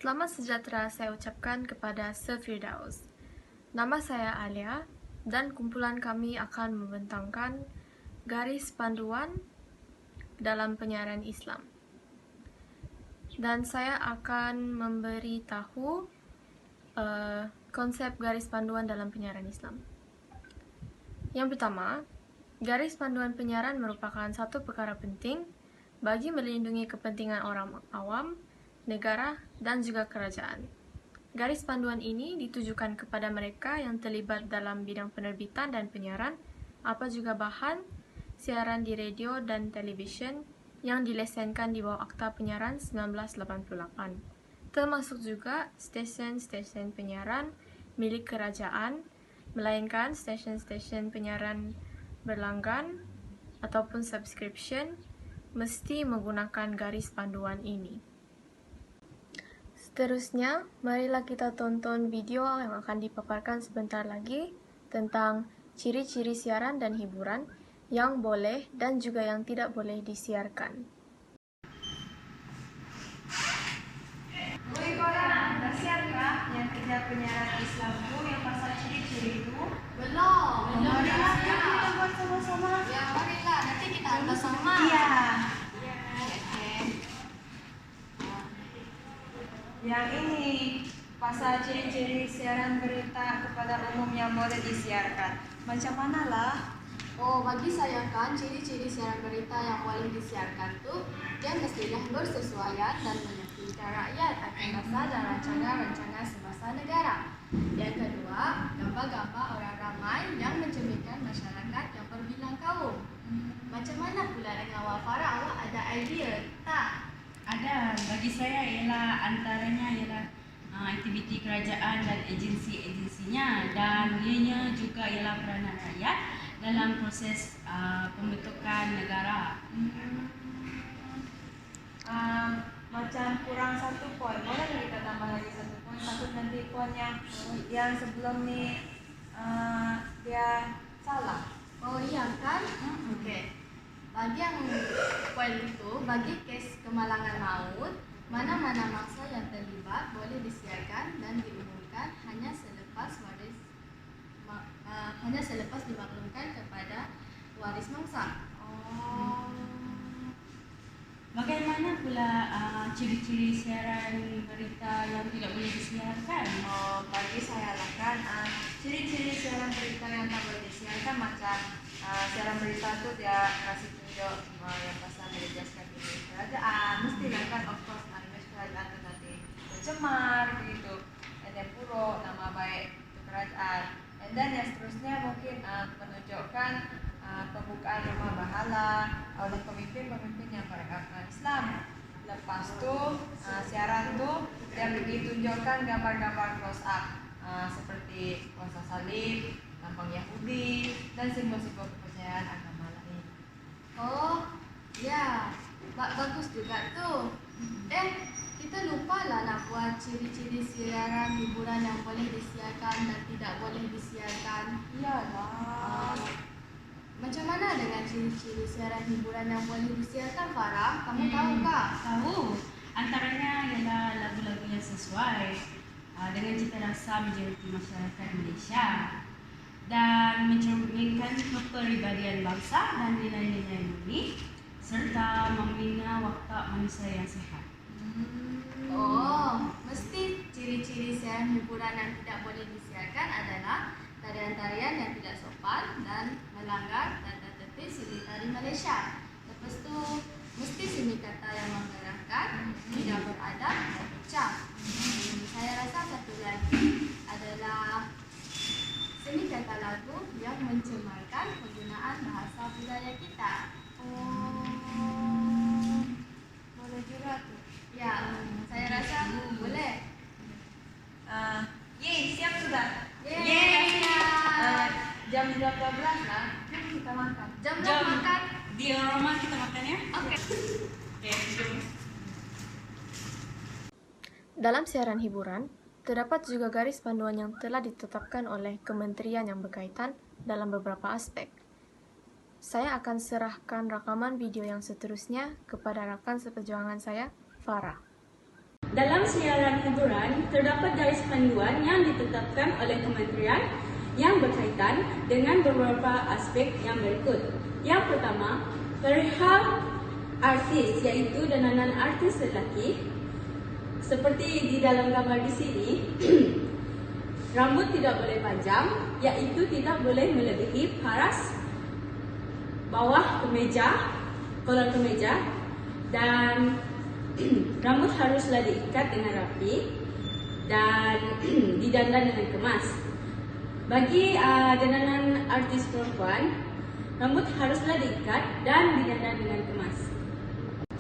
Selamat sejahtera saya ucapkan kepada Sir Firdaus. Nama saya Alia dan kumpulan kami akan membentangkan garis panduan dalam penyiaran Islam. Dan saya akan memberitahu konsep garis panduan dalam penyiaran Islam. Yang pertama, garis panduan penyiaran merupakan satu perkara penting bagi melindungi kepentingan orang awam, negara, dan juga kerajaan. Garis panduan ini ditujukan kepada mereka yang terlibat dalam bidang penerbitan dan penyiaran, apa juga bahan siaran di radio dan televisyen yang dilesenkan di bawah Akta Penyiaran 1988, termasuk juga stesen-stesen penyiaran milik kerajaan, melainkan stesen-stesen penyiaran berlanggan ataupun subscription mesti menggunakan garis panduan ini. Seterusnya, marilah kita tonton video yang akan dipaparkan sebentar lagi tentang ciri-ciri siaran dan hiburan yang boleh dan juga yang tidak boleh disiarkan. Woi korang, dah siap kah yang kerja penyiaran Islam tu yang pasal ciri-ciri tu? Belum Marilah siap. kita buat sama-sama. Ya, marilah. Nanti kita ambil sama. Iya. Okey. Yang ini pasal ciri-ciri siaran berita kepada umum yang boleh disiarkan. Macam manalah? Oh, bagi saya kan ciri-ciri siaran berita yang boleh disiarkan tu dia mestilah bersesuaian dan meyakinkan rakyat akan dasar dan rancangan-rancangan semasa negara. Yang kedua, gambar-gambar orang ramai yang mencerminkan masyarakat yang berbilang kaum. Macam mana pula dengan awak Farah? Awak ada idea tak? Ada, bagi saya ialah antaranya ialah aktiviti kerajaan dan agensi-agensinya, dan ianya juga ialah peranan rakyat dalam proses pembentukan negara. Macam kurang satu poin. Boleh tak kita tambah lagi satu poin? Takut nanti poin yang sebelum ni dia salah. Oh iya kan? Okey. Bagi yang poin itu, bagi kes kemalangan maut, mana-mana mangsa yang terlibat boleh disiarkan dan diumumkan hanya selepas dimaklumkan kepada waris mangsa. Bagaimana pula ciri-ciri siaran berita yang tidak boleh disiarkan? Bagi saya lah kan, ciri-ciri siaran berita yang tak boleh disiarkan macam siaran berita tu dia kasih tunjuk yang pasal menjejaskan imej kerajaan. Mestilah kan, of course, imej kerajaan tu nanti tercemar begitu, dan yang buruk nama baik kerajaan. And then yang seterusnya mungkin menunjukkan pembukaan rumah bahala oleh pemimpin-pemimpin yang beragama Islam. Lepas tu siaran tu dia ditunjukkan gambar-gambar close up seperti kuasa salib, lambang Yahudi dan simbol-simbol kepercayaan agama lain. Oh, ya. Bagus juga tu. Kita lupalah nak buat ciri-ciri siaran hiburan yang boleh disiarkan dan tidak boleh disiarkan. Iyalah. Macam mana dengan ciri-ciri siaran hiburan yang boleh disiarkan, Farah? Kamu tahu Hmm, tak? Tahu. Antaranya ialah lagu-lagu yang sesuai dengan cita rasa majoriti masyarakat Malaysia dan mencerminkan kepribadian bangsa dan nilai-nilai murni serta membina watak manusia yang sihat. Oh, mesti ciri-ciri siaran hiburan yang tidak boleh disiarkan adalah tarian-tarian yang tidak sopan dan melanggar tata tertib seni tari Malaysia. Lepas tu, mesti seni kata yang menggerakkan, tidak beradab dan ucap. Saya rasa satu lagi adalah seni kata lagu yang mencemarkan penggunaan bahasa budaya kita. Boleh juga tu. Ya, saya rasa boleh. Siap sudah. Yeay! Jam 12 lah. Jom kita makan. Jam Jom. makan. Di rumah kita makan ya. Okey. Jom. Dalam siaran hiburan, terdapat juga garis panduan yang telah ditetapkan oleh kementerian yang berkaitan dalam beberapa aspek. Saya akan serahkan rakaman video yang seterusnya kepada rakan seperjuangan saya, Farah. Dalam siaran hiburan, terdapat garis panduan yang ditetapkan oleh kementerian yang berkaitan dengan beberapa aspek yang berikut. Yang pertama, perihal artis, iaitu dandanan artis lelaki. Seperti di dalam gambar di sini, rambut tidak boleh panjang, iaitu tidak boleh melebihi paras bawah kemeja, kolor kemeja, dan rambut haruslah diikat dengan rapi dan didandan dengan kemas. Bagi dandanan artis perempuan, rambut haruslah diikat dan didandan dengan kemas.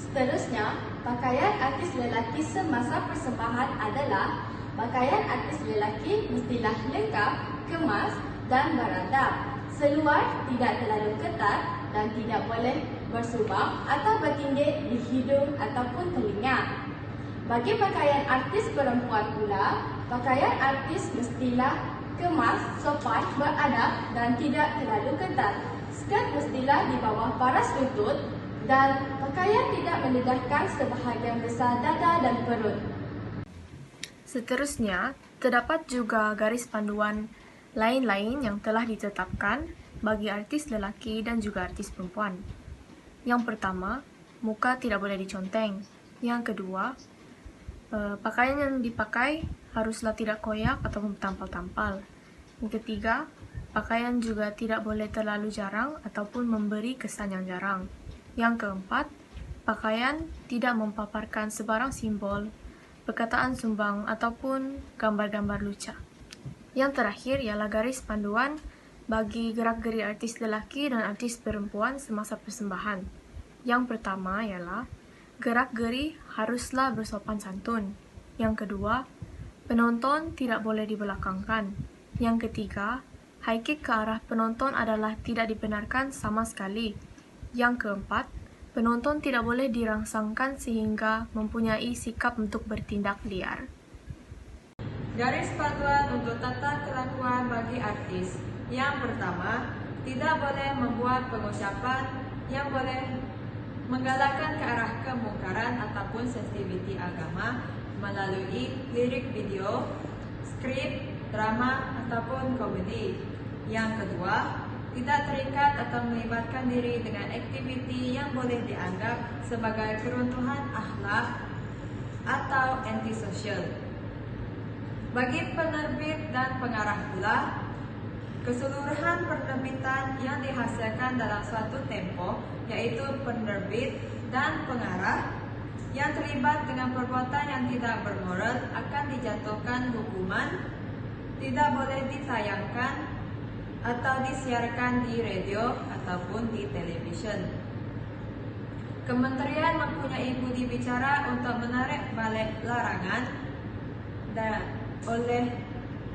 Seterusnya, pakaian artis lelaki semasa persembahan adalah pakaian artis lelaki mestilah lengkap, kemas dan beradab. Seluar tidak terlalu ketat dan tidak boleh bersubang atau bertindik di hidung ataupun telinga. Bagi pakaian artis perempuan pula, pakaian artis mestilah kemas, sopan, beradab dan tidak terlalu ketat. Skirt mestilah di bawah paras lutut dan pakaian tidak mendedahkan sebahagian besar dada dan perut. Seterusnya, terdapat juga garis panduan lain-lain yang telah ditetapkan bagi artis lelaki dan juga artis perempuan. Yang pertama, muka tidak boleh diconteng. Yang kedua, pakaian yang dipakai haruslah tidak koyak ataupun tampal-tampal. Yang ketiga, pakaian juga tidak boleh terlalu jarang ataupun memberi kesan yang jarang. Yang keempat, pakaian tidak mempaparkan sebarang simbol, perkataan sumbang ataupun gambar-gambar lucah. Yang terakhir ialah garis panduan bagi gerak-geri artis lelaki dan artis perempuan semasa persembahan. Yang pertama ialah gerak-geri haruslah bersopan santun. Yang kedua, penonton tidak boleh dibelakangkan. Yang ketiga, high kick ke arah penonton adalah tidak dibenarkan sama sekali. Yang keempat, penonton tidak boleh dirangsangkan sehingga mempunyai sikap untuk bertindak liar. Garis panduan untuk tata kelakuan bagi artis. Yang pertama, tidak boleh membuat pengucapan yang boleh menggalakkan ke arah kemungkaran ataupun sensitiviti agama melalui lirik video, skrip, drama, ataupun komedi. Yang kedua, tidak terikat atau melibatkan diri dengan aktiviti yang boleh dianggap sebagai keruntuhan akhlak atau antisosial. Bagi penerbit dan pengarah pula, keseluruhan penerbitan yang dihasilkan dalam suatu tempo, yaitu penerbit dan pengarah, yang terlibat dengan perbuatan yang tidak bermoral akan dijatuhkan hukuman, tidak boleh ditayangkan atau disiarkan di radio ataupun di televisyen. Kementerian mempunyai budi bicara untuk menarik balik larangan oleh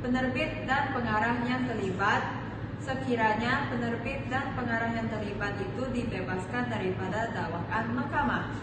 penerbit dan pengarah yang terlibat sekiranya penerbit dan pengarah yang terlibat itu dibebaskan daripada dakwaan mahkamah.